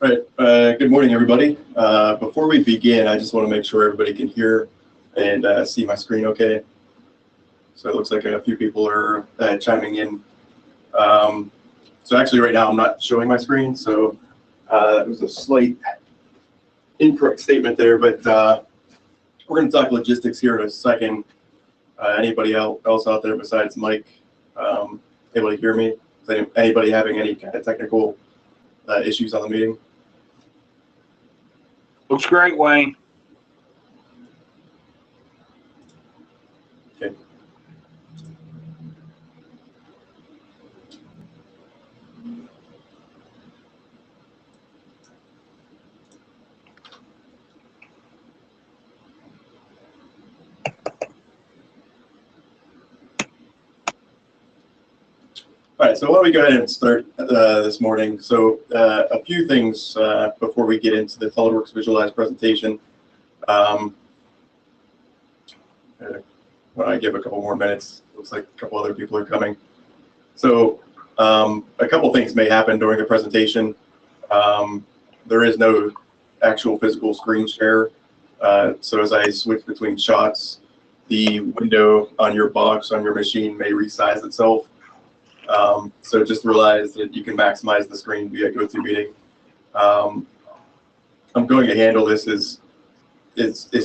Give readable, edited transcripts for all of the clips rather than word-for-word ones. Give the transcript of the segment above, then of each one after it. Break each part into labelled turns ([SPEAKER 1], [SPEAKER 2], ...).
[SPEAKER 1] All right. Good morning, everybody. Before we begin, I just want to make sure everybody can hear and see my screen okay. So it looks like a few people are chiming in. So actually right now I'm not showing my screen, so it was a slight incorrect statement there, but we're going to talk logistics here in a second. Anybody else out there besides Mike able to hear me? Is anybody having any kind of technical issues on the meeting?
[SPEAKER 2] Looks great, Wayne.
[SPEAKER 1] Okay. All right, so why don't we go ahead and start this morning. So a few things before we get into the SOLIDWORKS Visualize presentation. When I give a couple more minutes, looks like a couple other people are coming. So a couple things may happen during the presentation. There is no actual physical screen share. So as I switch between shots, the window on your box, on your machine may resize itself. So just realize that you can maximize the screen via GoToMeeting. I'm going to handle this as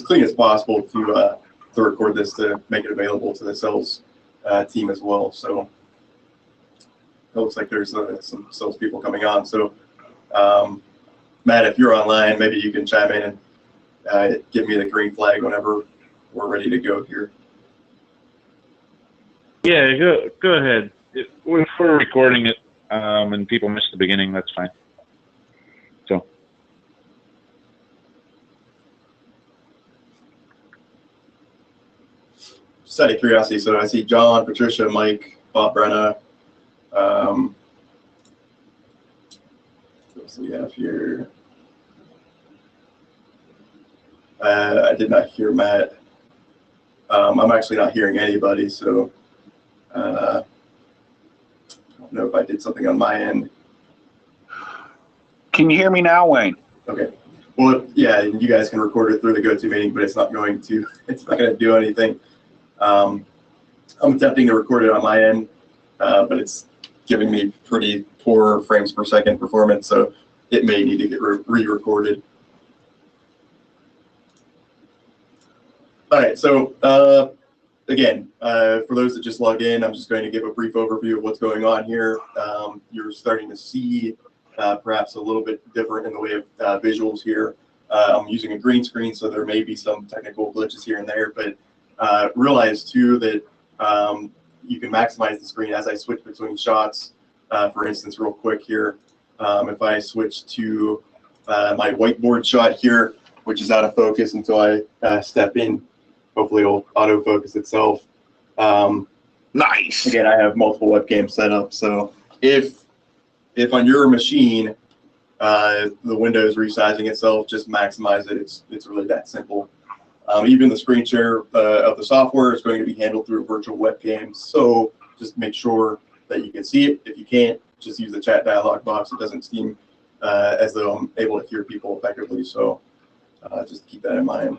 [SPEAKER 1] clean as possible to record this to make it available to the sales team as well. So it looks like there's some sales people coming on. So Matt, if you're online, maybe you can chime in and give me the green flag whenever we're ready to go here.
[SPEAKER 3] Yeah, go ahead. If we're recording it and people miss the beginning, that's fine. So.
[SPEAKER 1] Just out of curiosity, so I see John, Patricia, Mike, Bob Brenna. What else do we have here? I did not hear Matt. I'm actually not hearing anybody, so I don't know if I did something on my end.
[SPEAKER 2] Can you hear me now, Wayne?
[SPEAKER 1] Okay. Well, yeah, you guys can record it through the GoToMeeting, but it's not going to do anything. I'm attempting to record it on my end, but it's giving me pretty poor frames per second performance, so it may need to get re-recorded. All right, so again, for those that just logged in, I'm just going to give a brief overview of what's going on here. You're starting to see perhaps a little bit different in the way of visuals here. I'm using a green screen, so there may be some technical glitches here and there, but realize too that you can maximize the screen as I switch between shots. For instance, real quick here, if I switch to my whiteboard shot here, which is out of focus until I step in, hopefully it'll autofocus itself.
[SPEAKER 2] Nice.
[SPEAKER 1] Again, I have multiple webcams set up, so if on your machine the window is resizing itself, just maximize it. It's really that simple. Even the screen share of the software is going to be handled through a virtual webcam, so just make sure that you can see it. If you can't, just use the chat dialog box. It doesn't seem as though I'm able to hear people effectively, so just keep that in mind.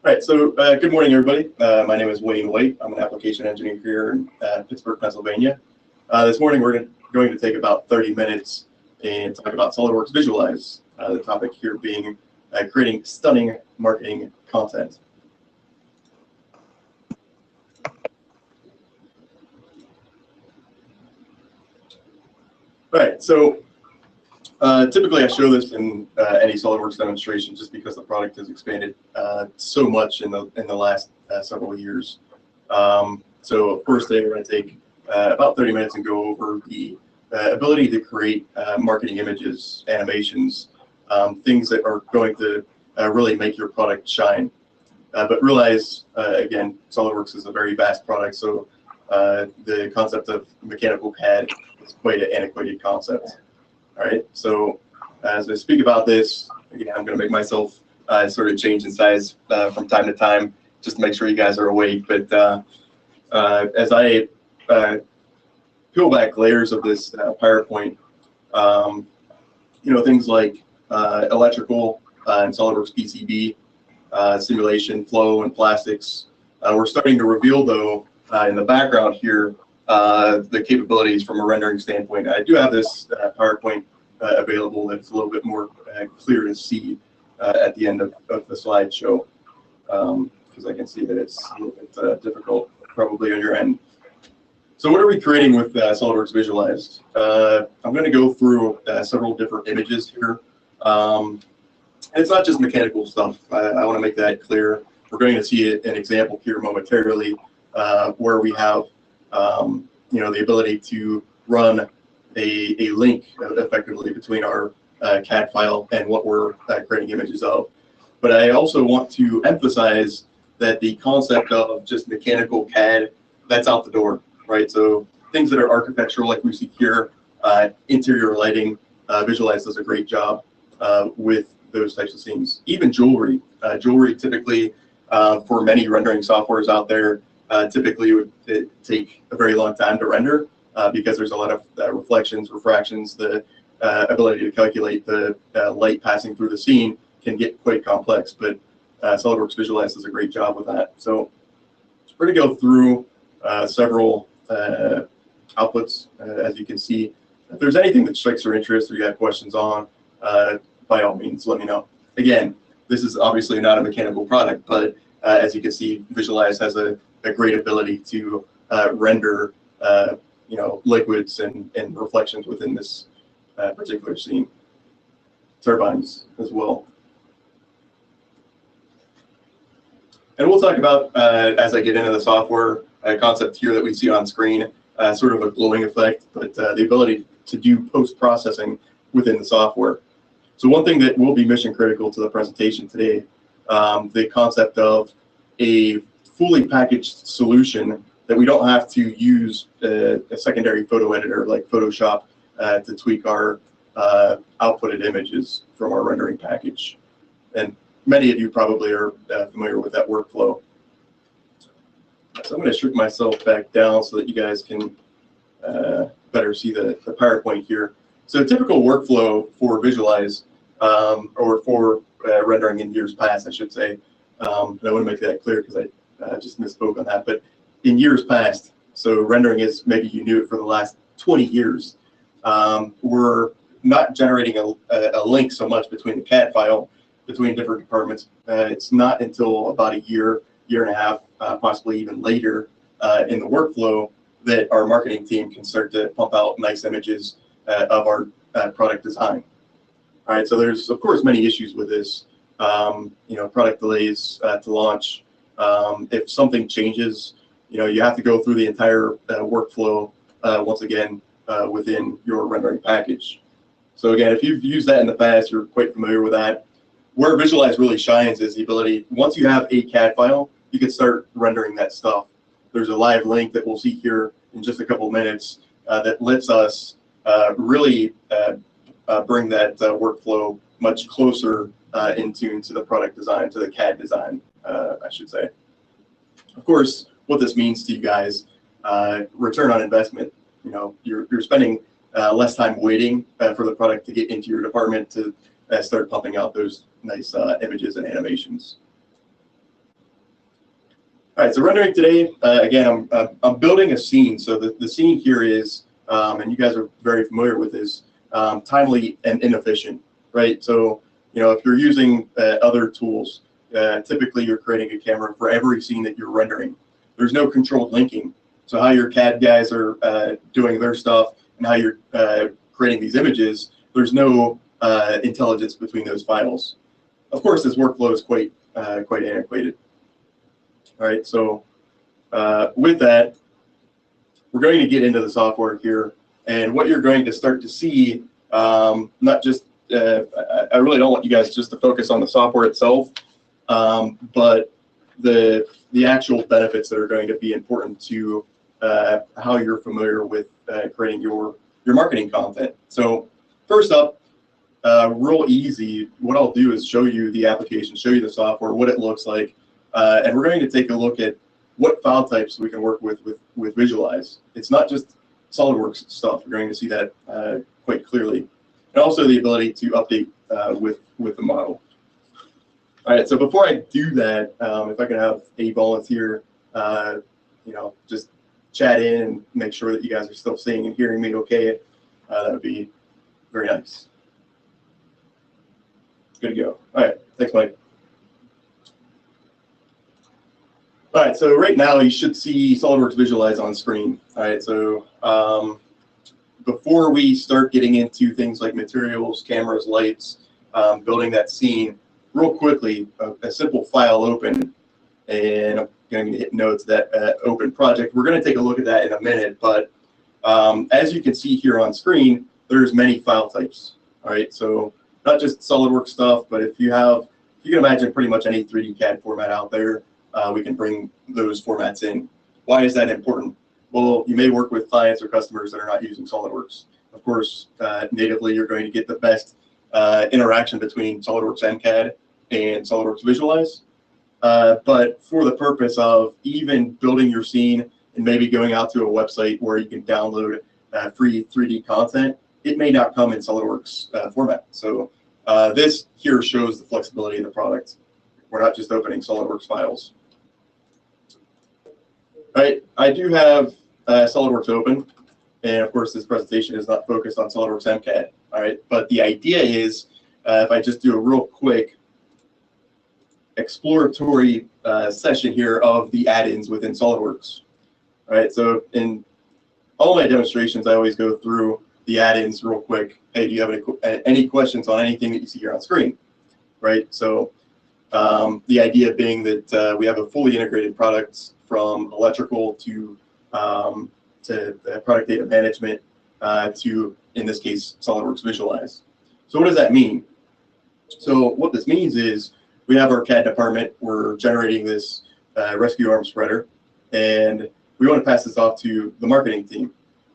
[SPEAKER 1] All right, so good morning, everybody. My name is Wayne White. I'm an application engineer here in Pittsburgh, Pennsylvania. This morning, we're going to take about 30 minutes and talk about SOLIDWORKS Visualize, the topic here being creating stunning marketing content. All right, so typically I show this in any SOLIDWORKS demonstration just because the product has expanded so much in the last several years. So first today we're going to take about 30 minutes and go over the ability to create marketing images, animations, things that are going to really make your product shine. But realize, again, SOLIDWORKS is a very vast product, so the concept of mechanical CAD is quite an antiquated concept. All right, so as I speak about this, again, I'm going to make myself sort of change in size from time to time just to make sure you guys are awake. But As I peel back layers of this PowerPoint, things like electrical and SOLIDWORks PCB, simulation, flow, and plastics. We're starting to reveal, though, in the background here, the capabilities from a rendering standpoint. I do have this PowerPoint available that's a little bit more clear to see at the end of the slideshow, because I can see that it's a little bit difficult probably on your end. So what are we creating with SOLIDWORks Visualize? I'm going to go through several different images here. And it's not just mechanical stuff. I want to make that clear. We're going to see an example here momentarily where we have the ability to run a link effectively between our CAD file and what we're creating images of. But I also want to emphasize that the concept of just mechanical CAD, that's out the door, right? So things that are architectural, like we see here, interior lighting, Visualize does a great job with those types of scenes. Even jewelry. Jewelry typically, for many rendering softwares out there, typically would take a very long time to render because there's a lot of reflections, refractions, the ability to calculate the light passing through the scene can get quite complex, but SOLIDWORks Visualize does a great job with that. So we're going to go through several outputs, as you can see. If there's anything that strikes your interest or you have questions on, by all means, let me know. Again, this is obviously not a mechanical product, but as you can see, Visualize has a great ability to render liquids and reflections within this particular scene. Turbines as well. And we'll talk about, as I get into the software, concept here that we see on screen, sort of a glowing effect, but the ability to do post-processing within the software. So one thing that will be mission critical to the presentation today, the concept of a fully packaged solution that we don't have to use a secondary photo editor like Photoshop to tweak our outputted images from our rendering package. And many of you probably are familiar with that workflow. So I'm going to shrink myself back down so that you guys can better see the PowerPoint here. So a typical workflow for Visualize, or for rendering in years past, I should say. And I want to make that clear because I just misspoke on that. But in years past, so rendering is, maybe you knew it for the last 20 years, we're not generating a link so much between the CAD file, between different departments. It's not until about a year and a half, possibly even later in the workflow, that our marketing team can start to pump out nice images of our product design. All right, so there's of course many issues with this. Product delays to launch. If something changes, you have to go through the entire workflow once again within your rendering package. So again, if you've used that in the past, you're quite familiar with that. Where Visualize really shines is the ability, once you have a CAD file, you can start rendering that stuff. There's a live link that we'll see here in just a couple of minutes that lets us really bring that workflow much closer in tune to the product design, to the CAD design, I should say. Of course, what this means to you guys, return on investment. You're spending less time waiting for the product to get into your department to start pumping out those nice images and animations. All right, so rendering today, again, I'm building a scene. So the scene here is, and you guys are very familiar with this, timely and inefficient, right? So, if you're using other tools, typically you're creating a camera for every scene that you're rendering. There's no controlled linking. So how your CAD guys are doing their stuff and how you're creating these images, there's no intelligence between those files. Of course, this workflow is quite antiquated. All right, so with that, we're going to get into the software here, and what you're going to start to see, not just, I really don't want you guys just to focus on the software itself, but the actual benefits that are going to be important to how you're familiar with creating your marketing content. So first up, real easy, what I'll do is show you the application, show you the software, what it looks like, and we're going to take a look at what file types we can work with Visualize. It's not just SolidWorks stuff. We're going to see that quite clearly, and also the ability to update with the model. All right, so before I do that, if I could have a volunteer, just chat in and make sure that you guys are still seeing and hearing me okay, that would be very nice. Good to go. All right, thanks, Mike. All right, so right now you should see SolidWorks Visualize on screen. All right, so before we start getting into things like materials, cameras, lights, building that scene, real quickly, a simple file open, and I'm going to hit notes that open project. We're going to take a look at that in a minute, but as you can see here on screen, there's many file types. All right, so not just SolidWorks stuff, but if you can imagine pretty much any 3D CAD format out there, we can bring those formats in. Why is that important? Well, you may work with clients or customers that are not using SolidWorks. Of course, natively, you're going to get the best interaction between SolidWorks MCAD and SolidWorks Visualize. But for the purpose of even building your scene and maybe going out to a website where you can download free 3D content, it may not come in SolidWorks format. So this here shows the flexibility of the product. We're not just opening SolidWorks files. All right, I do have SolidWorks open, and of course this presentation is not focused on SolidWorks MCAD. All right, but the idea is if I just do a real quick exploratory session here of the add-ins within SolidWorks. All right, so in all my demonstrations, I always go through the add-ins real quick. Hey, do you have any questions on anything that you see here on screen? Right, so the idea being that we have a fully integrated product from electrical to product data management to, in this case, SolidWorks Visualize. So what does that mean? So what this means is we have our CAD department. We're generating this rescue arm spreader, and we want to pass this off to the marketing team.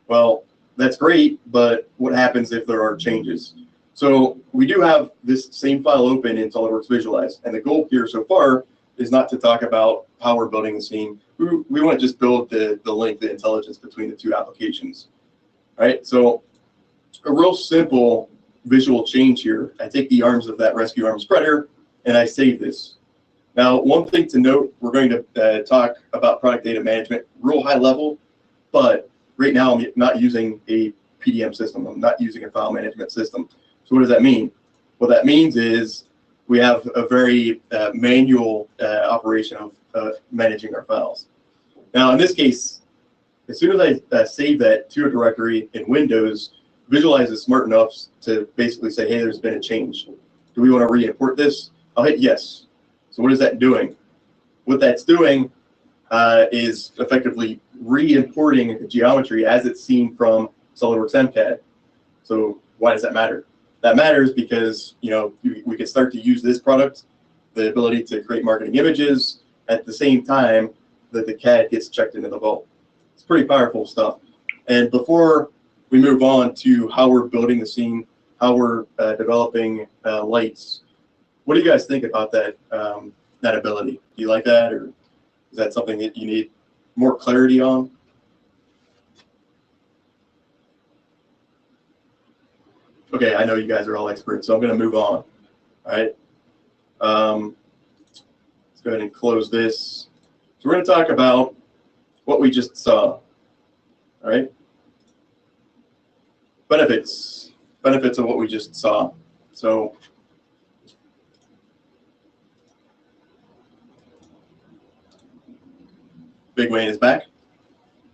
[SPEAKER 1] Well, that's great, but what happens if there are changes? So we do have this same file open in SolidWorks Visualize, and the goal here so far is not to talk about how we're building the scene. We want to just build the link, the intelligence between the two applications. All right, so a real simple visual change here. I take the arms of that rescue arm spreader, and I save this. Now, one thing to note, we're going to talk about product data management real high level, but right now I'm not using a PDM system. I'm not using a file management system. So what does that mean? What that means is we have a very manual operation of managing our files. Now, in this case, as soon as I save that to a directory in Windows, Visualize is smart enough to basically say, hey, there's been a change. Do we want to re-import this? I'll hit yes. So what is that doing? What that's doing is effectively re-importing the geometry as it's seen from SolidWorks MCAD. So why does that matter? That matters because we can start to use this product, the ability to create marketing images at the same time that the CAD gets checked into the vault. It's pretty powerful stuff. And before we move on to how we're building the scene, how we're developing lights, what do you guys think about that that ability? Do you like that, or is that something that you need more clarity on? Okay, I know you guys are all experts, so I'm going to move on. All right. Let's go ahead and close this. So we're going to talk about what we just saw. All right. Benefits of what we just saw. So Big Wayne is back.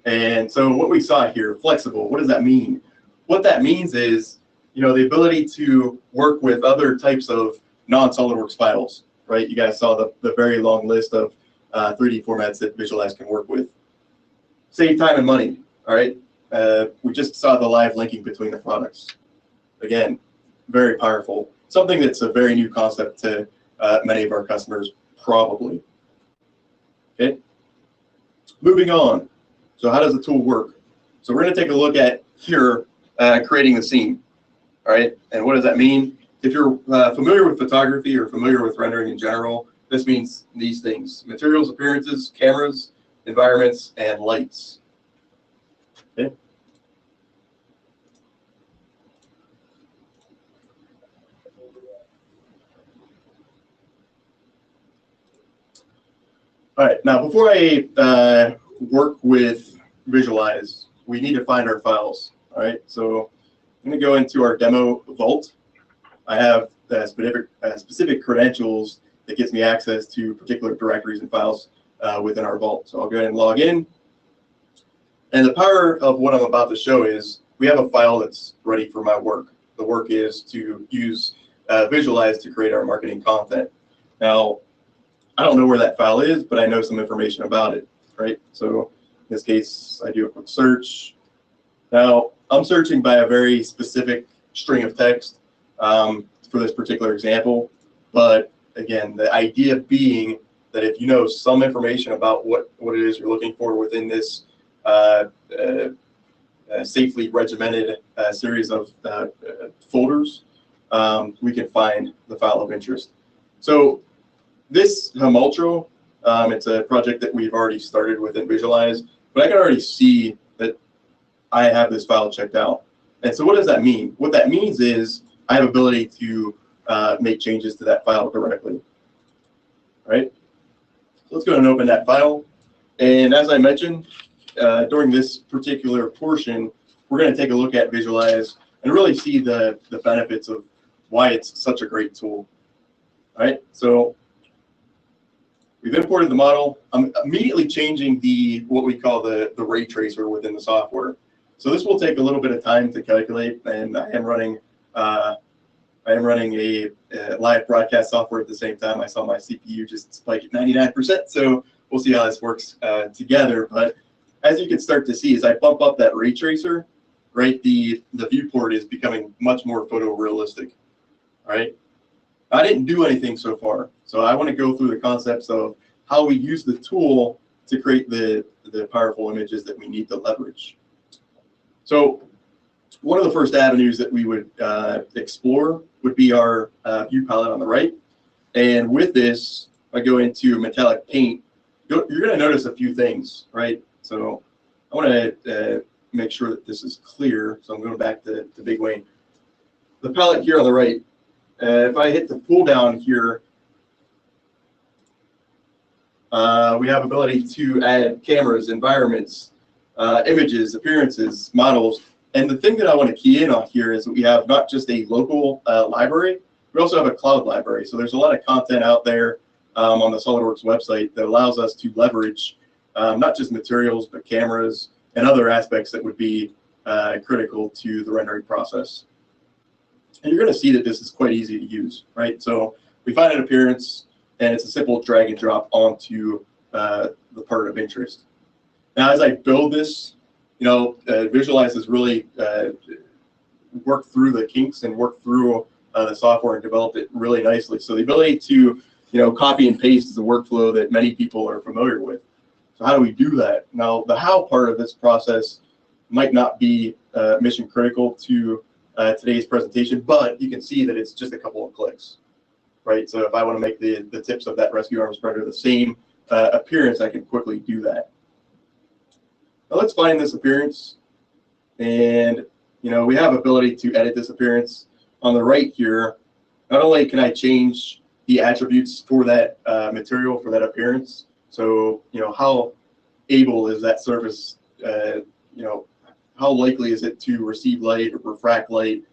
[SPEAKER 1] And so what we saw here, flexible, what does that mean? What that means is, the ability to work with other types of non-SolidWorks files, right? You guys saw the very long list of 3D formats that Visualize can work with. Save time and money, all right? We just saw the live linking between the products. Again, very powerful. Something that's a very new concept to many of our customers, probably. Okay, moving on. So how does the tool work? So we're going to take a look at here, creating the scene. All right, and what does that mean? If you're familiar with photography or familiar with rendering in general, this means these things: materials, appearances, cameras, environments, and lights. Okay. All right, now before I work with Visualize, we need to find our files. All right, so I'm going to go into our demo vault. I have specific credentials that gives me access to particular directories and files within our vault. So I'll go ahead and log in. And the power of what I'm about to show is we have a file that's ready for my work. The work is to use Visualize to create our marketing content. Now, I don't know where that file is, but I know some information about it, right? So in this case, I do a quick search. Now, I'm searching by a very specific string of text for this particular example. But again, the idea being that if you know some information about what it is you're looking for within this safely regimented series of folders, we can find the file of interest. So this Humultro, it's a project that we've already started within Visualize, but I can already see that I have this file checked out. And so what does that mean? What that means is I have ability to make changes to that file directly. All right, so let's go ahead and open that file. And as I mentioned, during this particular portion, we're going to take a look at Visualize and really see the benefits of why it's such a great tool. All right, so we've imported the model. I'm immediately changing what we call the ray tracer within the software. So this will take a little bit of time to calculate, and I am running a live broadcast software at the same time. I saw my CPU just spike at 99%, so we'll see how this works together. But as you can start to see, as I bump up that ray tracer, right, the viewport is becoming much more photorealistic. All right. I didn't do anything so far, so I want to go through the concepts of how we use the tool to create the powerful images that we need to leverage. So one of the first avenues that we would explore would be our view palette on the right. And with this, if I go into metallic paint, you're going to notice a few things, right? So I want to make sure that this is clear. So I'm going back to Big Wayne. The palette here on the right, if I hit the pull down here, we have ability to add cameras, environments, images, appearances, models. And the thing that I want to key in on here is that we have not just a local library, we also have a cloud library. So there's a lot of content out there on the SOLIDWORKS website that allows us to leverage not just materials, but cameras and other aspects that would be critical to the rendering process. And you're going to see that this is quite easy to use, right? So we find an appearance, and it's a simple drag and drop onto the part of interest. Now, as I build this, you know, Visualize has really worked through the kinks and worked through the software and developed it really nicely. So the ability to, you know, copy and paste is a workflow that many people are familiar with. So how do we do that? Now, the how part of this process might not be mission critical to today's presentation, but you can see that it's just a couple of clicks, right? So if I want to make the tips of that rescue arm spreader the same appearance, I can quickly do that. Now let's find this appearance, and you know, we have ability to edit this appearance. On the right here, not only can I change the attributes for that material, for that appearance, so you know, how able is that surface, you know, how likely is it to receive light or refract light?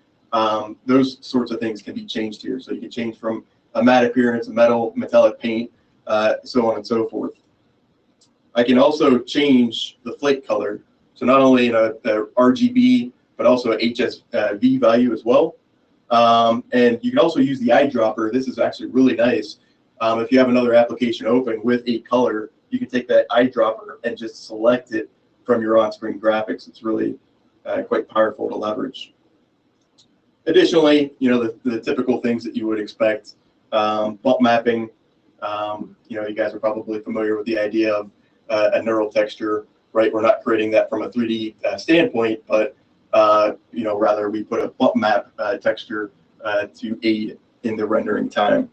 [SPEAKER 1] Those sorts of things can be changed here. So you can change from a matte appearance, a metallic paint, so on and so forth. I can also change the flake color. So not only in a RGB, but also a HSV value as well. And you can also use the eyedropper. This is actually really nice. If you have another application open with a color, you can take that eyedropper and just select it from your on-screen graphics. It's really quite powerful to leverage. Additionally, you know, the typical things that you would expect, bump mapping. You know, you guys are probably familiar with the idea of a neural texture, right? We're not creating that from a 3D standpoint, but you know, rather we put a bump map texture to aid in the rendering time.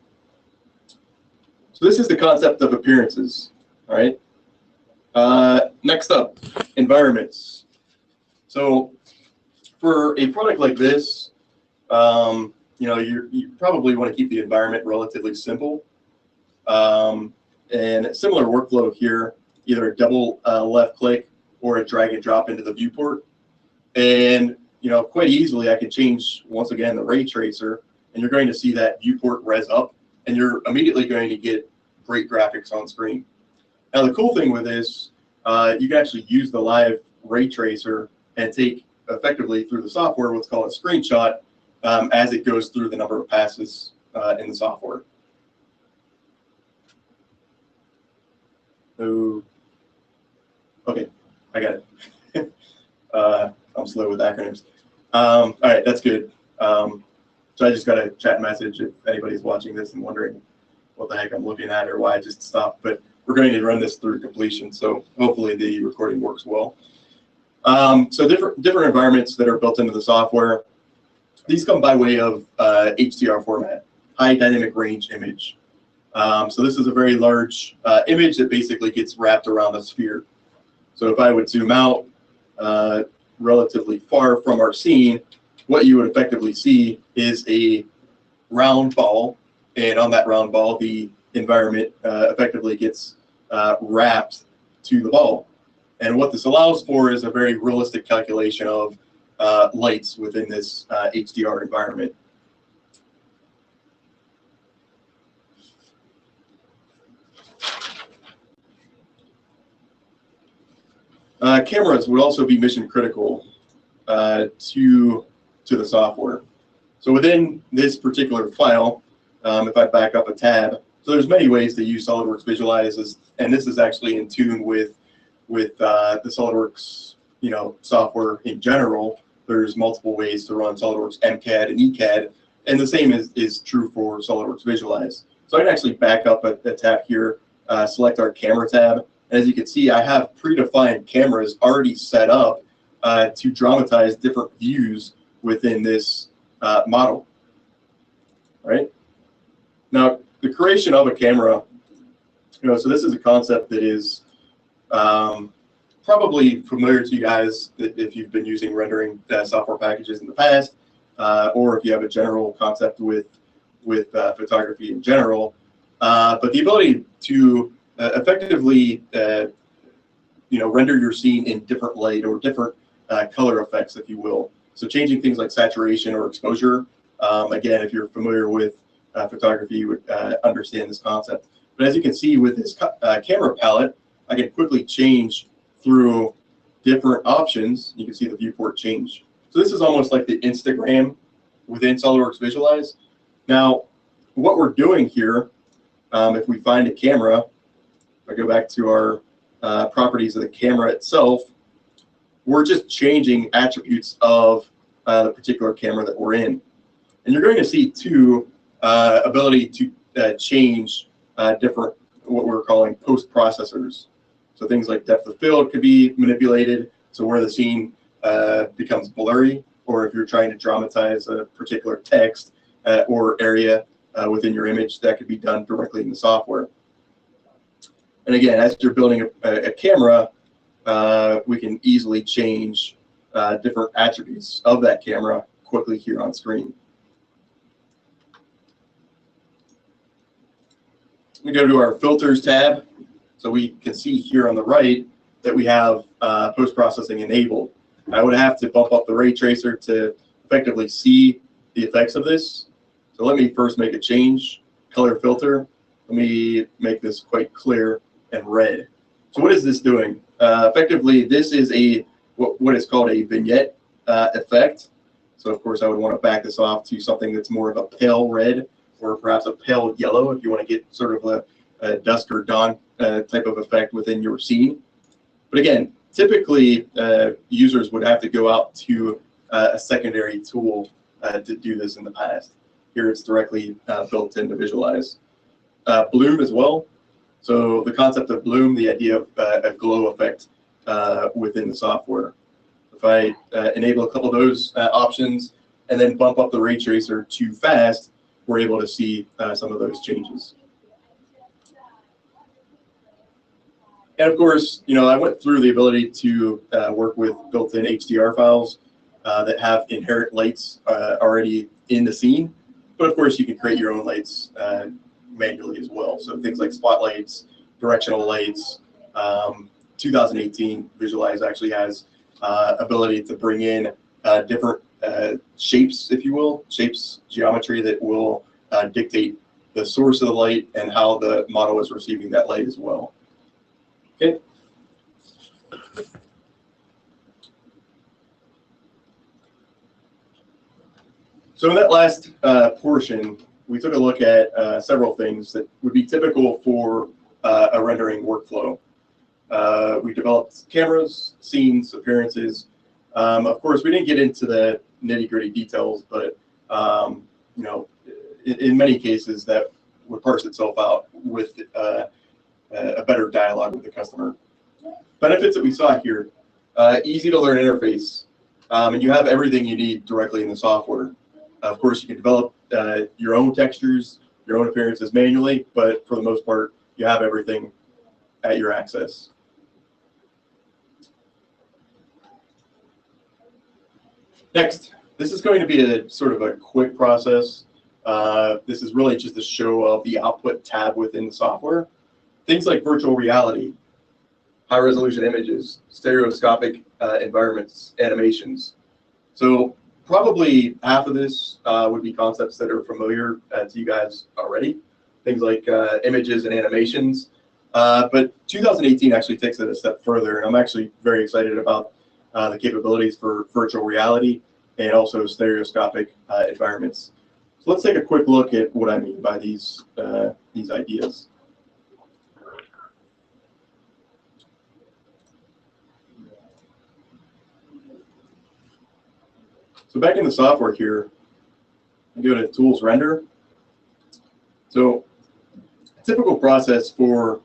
[SPEAKER 1] So this is the concept of appearances, all right? Next up, environments. So for a product like this, you know, you probably want to keep the environment relatively simple. And similar workflow here, either a double left click or a drag and drop into the viewport. And, you know, quite easily I can change, once again, the ray tracer, and you're going to see that viewport res up, and you're immediately going to get great graphics on screen. Now, the cool thing with this, you can actually use the live ray tracer and take effectively through the software what's called a screenshot as it goes through the number of passes in the software. So, okay, I got it. I'm slow with acronyms. All right, that's good. So I just got a chat message if anybody's watching this and wondering what the heck I'm looking at or why I just stopped. But we're going to run this through completion, so hopefully the recording works well. So different environments that are built into the software. These come by way of HDR format, high dynamic range image. So this is a very large image that basically gets wrapped around a sphere. So if I would zoom out relatively far from our scene, what you would effectively see is a round ball, and on that round ball, the environment effectively gets wrapped to the ball. And what this allows for is a very realistic calculation of lights within this HDR environment. Cameras would also be mission critical to the software. So within this particular file, if I back up a tab, so there's many ways to use SOLIDWORKS Visualize, and this is actually in tune with the SOLIDWORKS, you know, software in general. There's multiple ways to run SOLIDWORKS MCAD and ECAD, and the same is true for SOLIDWORKS Visualize. So I can actually back up a tab here, select our camera tab. As you can see, I have predefined cameras already set up to dramatize different views within this model. All right. Now, the creation of a camera, you know, so this is a concept that is probably familiar to you guys if you've been using rendering software packages in the past, or if you have a general concept with photography in general. But the ability to effectively, you know, render your scene in different light or different color effects, if you will. So changing things like saturation or exposure. Again, if you're familiar with photography, you would understand this concept. But as you can see with this camera palette, I can quickly change through different options. You can see the viewport change. So this is almost like the Instagram within SOLIDWORKS Visualize. Now, what we're doing here, if we find a camera, if I go back to our properties of the camera itself, we're just changing attributes of the particular camera that we're in. And you're going to see too, ability to change different, what we're calling post-processors. So things like depth of field could be manipulated, so where the scene becomes blurry, or if you're trying to dramatize a particular text or area within your image, that could be done directly in the software. And again, as you're building a camera, we can easily change different attributes of that camera quickly here on screen. We go to our filters tab. So we can see here on the right that we have post-processing enabled. I would have to bump up the ray tracer to effectively see the effects of this. So let me first make a change, color filter. Let me make this quite clear and red. So what is this doing? Effectively, this is what is called a vignette effect. So of course I would want to back this off to something that's more of a pale red or perhaps a pale yellow if you want to get sort of a dusk or dawn type of effect within your scene. But again, typically users would have to go out to a secondary tool to do this in the past. Here it's directly built into Visualize. Bloom as well. So the concept of bloom, the idea of a glow effect within the software. If I enable a couple of those options and then bump up the ray tracer too fast, we're able to see some of those changes. And of course, you know, I went through the ability to work with built-in HDR files that have inherent lights already in the scene. But of course, you can create your own lights manually as well. So things like spotlights, directional lights. 2018 Visualize actually has ability to bring in different shapes, if you will, shapes, geometry that will dictate the source of the light and how the model is receiving that light as well. Okay. So in that last portion, we took a look at several things that would be typical for a rendering workflow. We developed cameras, scenes, appearances. Of course, we didn't get into the nitty-gritty details, but you know, in many cases, that would parse itself out with a better dialogue with the customer. Benefits that we saw here: easy to learn interface, and you have everything you need directly in the software. Of course, you can develop your own textures, your own appearances manually, but for the most part, you have everything at your access. Next, this is going to be a sort of a quick process. This is really just a show of the output tab within the software. Things like virtual reality, high resolution images, stereoscopic environments, animations. So probably half of this would be concepts that are familiar to you guys already. Things like images and animations. But 2018 actually takes it a step further, and I'm actually very excited about the capabilities for virtual reality and also stereoscopic environments. So let's take a quick look at what I mean by these ideas. So back in the software here, I go to Tools, Render. So a typical process for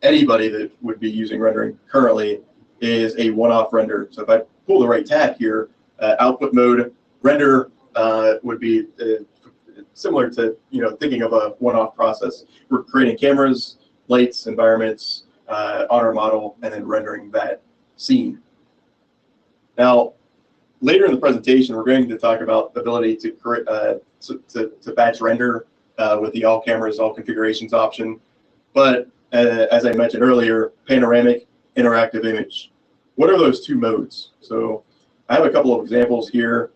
[SPEAKER 1] anybody that would be using rendering currently is a one-off render. So if I pull the right tab here, output mode, render would be similar to, you know, thinking of a one-off process. We're creating cameras, lights, environments on our model, and then rendering that scene. Now, later in the presentation, we're going to talk about the ability to create to batch render with the all cameras, all configurations option. But as I mentioned earlier, panoramic, interactive image. What are those two modes? So I have a couple of examples here.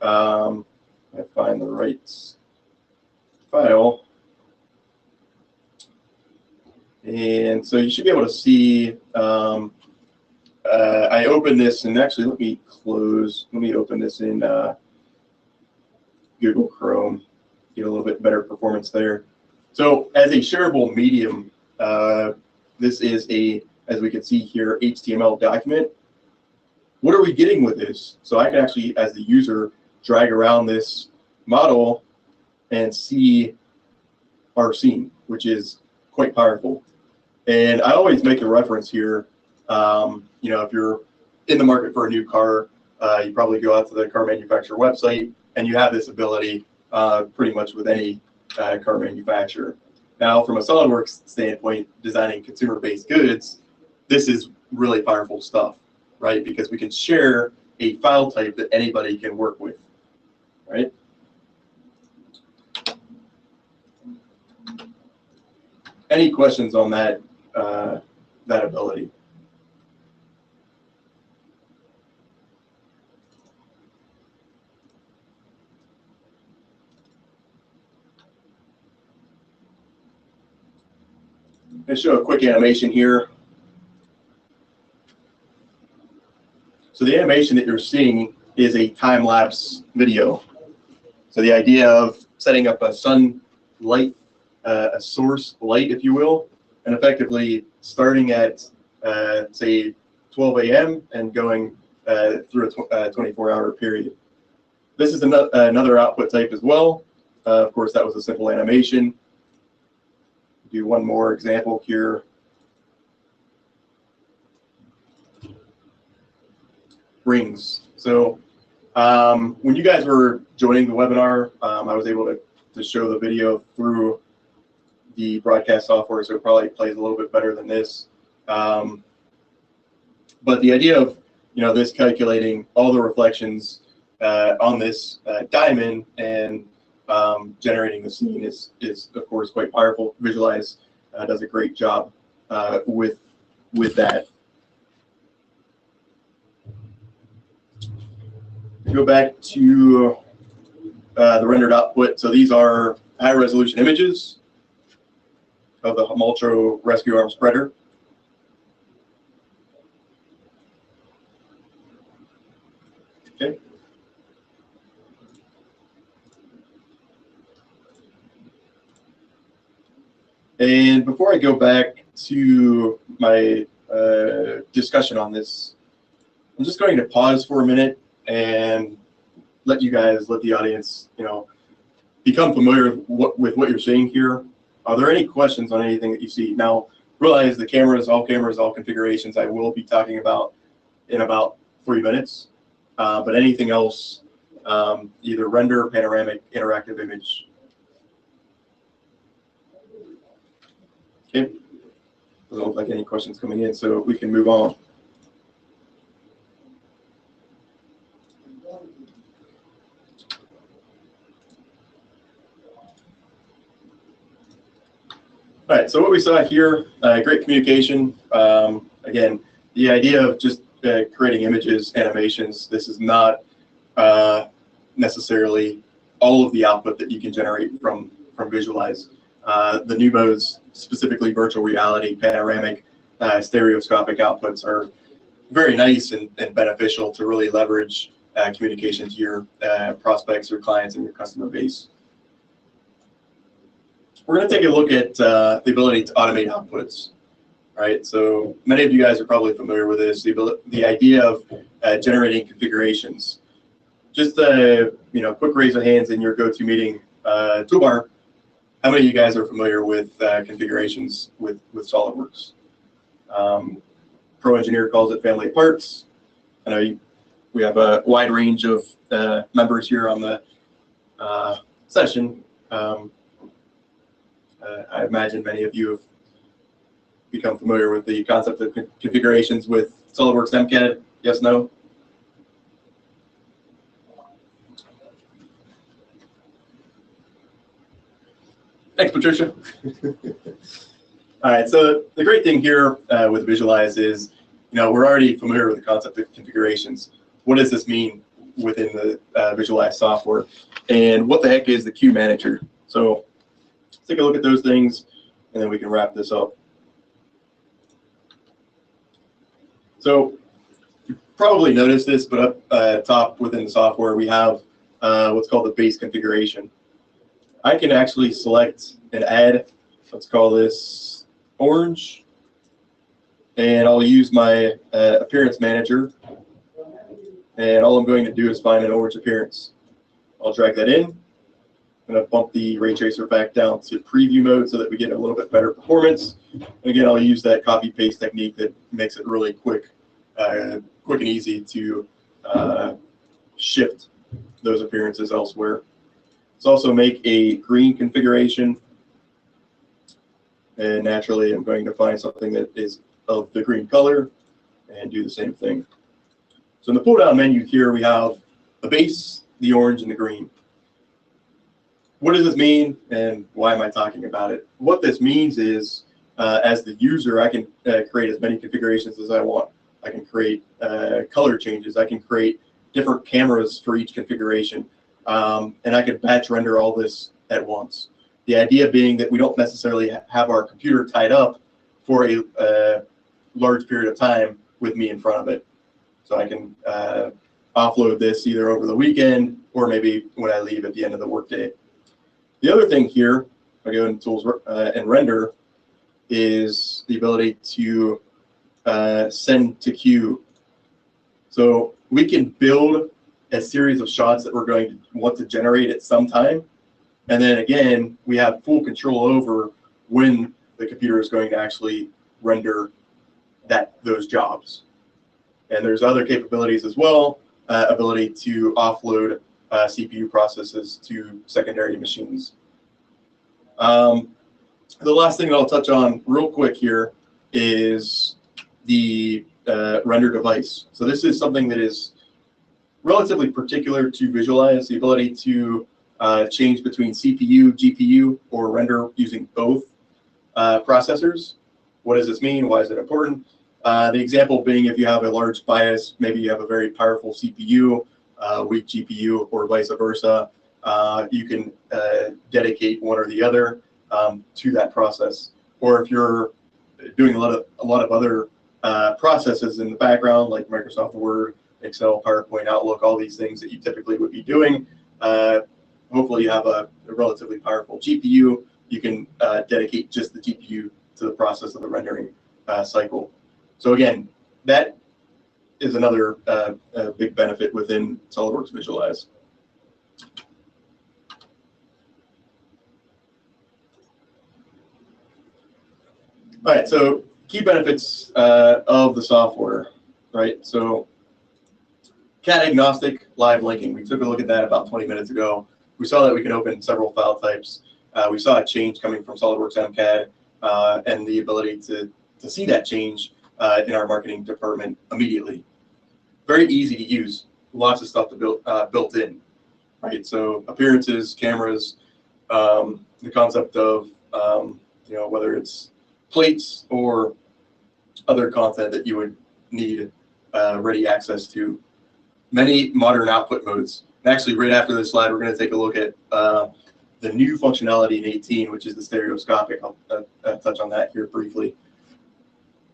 [SPEAKER 1] I find the right file. And so you should be able to see, I opened this, and actually let me open this in Google Chrome, get a little bit better performance there. So as a shareable medium, this is a, as we can see here, HTML document. What are we getting with this? So I can actually, as the user, drag around this model and see our scene, which is quite powerful. And I always make a reference here. You know, if you're in the market for a new car, you probably go out to the car manufacturer website, and you have this ability pretty much with any car manufacturer. Now, from a SOLIDWORKS standpoint, designing consumer-based goods, this is really powerful stuff, right? Because we can share a file type that anybody can work with, right? Any questions on that that ability? Let's show a quick animation here. So the animation that you're seeing is a time-lapse video. So the idea of setting up a sunlight, a source light, if you will, and effectively starting at, say, 12 a.m. and going through a 24-hour period. This is another output type as well. Of course, that was a simple animation. Do one more example here. Rings. So when you guys were joining the webinar, I was able to show the video through the broadcast software, so it probably plays a little bit better than this. But the idea of this calculating all the reflections on this diamond and generating the scene is of course quite powerful. Visualize does a great job with that. Go back to the rendered output. So these are high resolution images of the Hamaltro rescue arm spreader. Okay. And before I go back to my discussion on this, I'm just going to pause for a minute and let the audience, become familiar with what you're seeing here. Are there any questions on anything that you see? Now, realize the all configurations I will be talking about in about 3 minutes. But anything else, either render, panoramic, interactive image. Okay. Doesn't look like any questions coming in, so we can move on. All right, so what we saw here, great communication. Again, the idea of just creating images, animations, this is not necessarily all of the output that you can generate from Visualize. The new modes, specifically virtual reality, panoramic, stereoscopic outputs are very nice and beneficial to really leverage communication to your prospects or clients and your customer base. We're going to take a look at the ability to automate outputs. Right, so many of you guys are probably familiar with this. The idea of generating configurations. Just quick raise of hands in your GoToMeeting toolbar. How many of you guys are familiar with configurations with SolidWorks? Pro Engineer calls it family of parts. I know we have a wide range of members here on the session. I imagine many of you have become familiar with the concept of configurations with SolidWorks MCAD. Yes, no? Thanks, Patricia. All right, so the great thing here with Visualize is, we're already familiar with the concept of configurations. What does this mean within the Visualize software? And what the heck is the queue manager? So let's take a look at those things, and then we can wrap this up. So you probably noticed this, but up top within the software, we have what's called the base configuration. I can actually select and add, let's call this orange, and I'll use my appearance manager, and all I'm going to do is find an orange appearance. I'll drag that in. I'm going to bump the ray tracer back down to preview mode so that we get a little bit better performance. And again, I'll use that copy paste technique that makes it really quick and easy to shift those appearances elsewhere. Let's also make a green configuration. And naturally, I'm going to find something that is of the green color and do the same thing. So in the pull-down menu here, we have the base, the orange, and the green. What does this mean, and why am I talking about it? What this means is, as the user, I can create as many configurations as I want. I can create color changes. I can create different cameras for each configuration. And I could batch render all this at once. The idea being that we don't necessarily have our computer tied up for a large period of time with me in front of it. So I can offload this either over the weekend or maybe when I leave at the end of the workday. The other thing here, if I go into Tools and Render, is the ability to send to queue. So we can build a series of shots that we're going to want to generate at some time. And then again, we have full control over when the computer is going to actually render those jobs. And there's other capabilities as well, ability to offload CPU processes to secondary machines. The last thing that I'll touch on real quick here is the render device. So this is something that is relatively particular to Visualize, the ability to change between CPU, GPU, or render using both processors. What does this mean? Why is it important? The example being, if you have a large bias, maybe you have a very powerful CPU, weak GPU, or vice versa, you can dedicate one or the other to that process. Or if you're doing a lot of other processes in the background, like Microsoft Word, Excel, PowerPoint, Outlook, all these things that you typically would be doing, hopefully you have a relatively powerful GPU. You can dedicate just the GPU to the process of the rendering cycle. So again, that is another big benefit within SOLIDWORKS Visualize. All right, so key benefits of the software, right? So CAD agnostic live linking. We took a look at that about 20 minutes ago. We saw that we can open several file types. We saw a change coming from SOLIDWORKS MCAD and the ability to see that change in our marketing department immediately. Very easy to use. Lots of stuff to built in, right? So appearances, cameras, the concept of whether it's plates or other content that you would need ready access to. Many modern output modes. And actually, right after this slide, we're going to take a look at the new functionality in 18, which is the stereoscopic. I'll touch on that here briefly.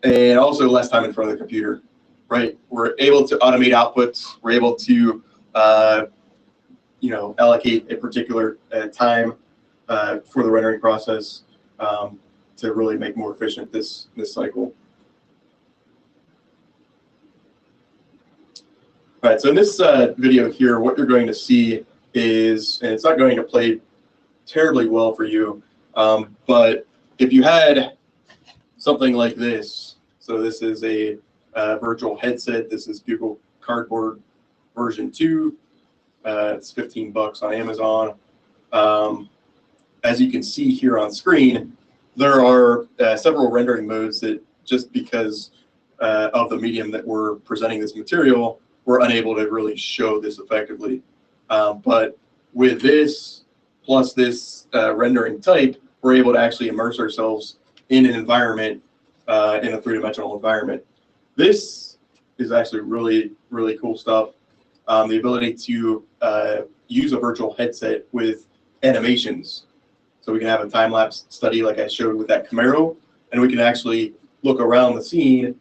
[SPEAKER 1] And also less time in front of the computer, right? We're able to automate outputs. We're able to, allocate a particular time for the rendering process to really make more efficient this cycle. All right, so in this video here, what you're going to see is, and it's not going to play terribly well for you, but if you had something like this, so this is a virtual headset. This is Google Cardboard version 2. It's $15 on Amazon. As you can see here on screen, there are several rendering modes that, just because of the medium that we're presenting this material, we're unable to really show this effectively. But with this, plus this rendering type, we're able to actually immerse ourselves in an environment, in a three-dimensional environment. This is actually really, really cool stuff. The ability to use a virtual headset with animations. So we can have a time-lapse study like I showed with that Camaro, and we can actually look around the scene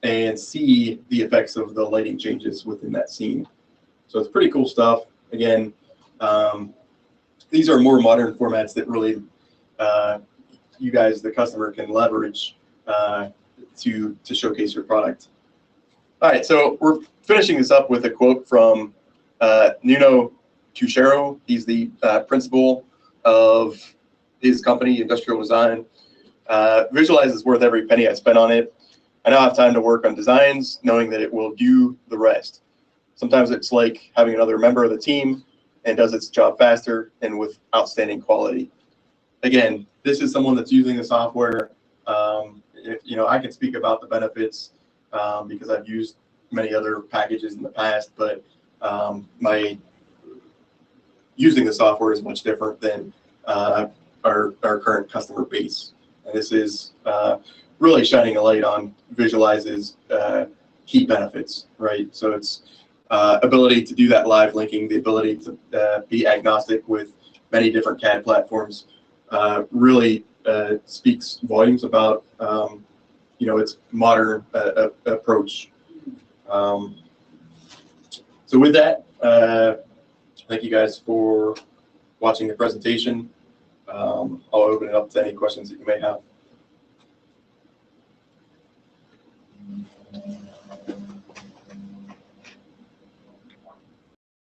[SPEAKER 1] and see the effects of the lighting changes within that scene. So it's pretty cool stuff. Again, these are more modern formats that really you guys, the customer, can leverage to showcase your product. All right, so we're finishing this up with a quote from Nuno Cuchero. He's the principal of his company, Industrial Design. Visualize is worth every penny I spent on it. I now have time to work on designs, knowing that it will do the rest. Sometimes it's like having another member of the team and does its job faster and with outstanding quality. Again, this is someone that's using the software. I can speak about the benefits because I've used many other packages in the past, but my using the software is much different than our current customer base. And this is really shining a light on Visualize's key benefits, right? So it's ability to do that live linking, the ability to be agnostic with many different CAD platforms, really speaks volumes about its modern approach. So with that, thank you guys for watching the presentation. I'll open it up to any questions that you may have.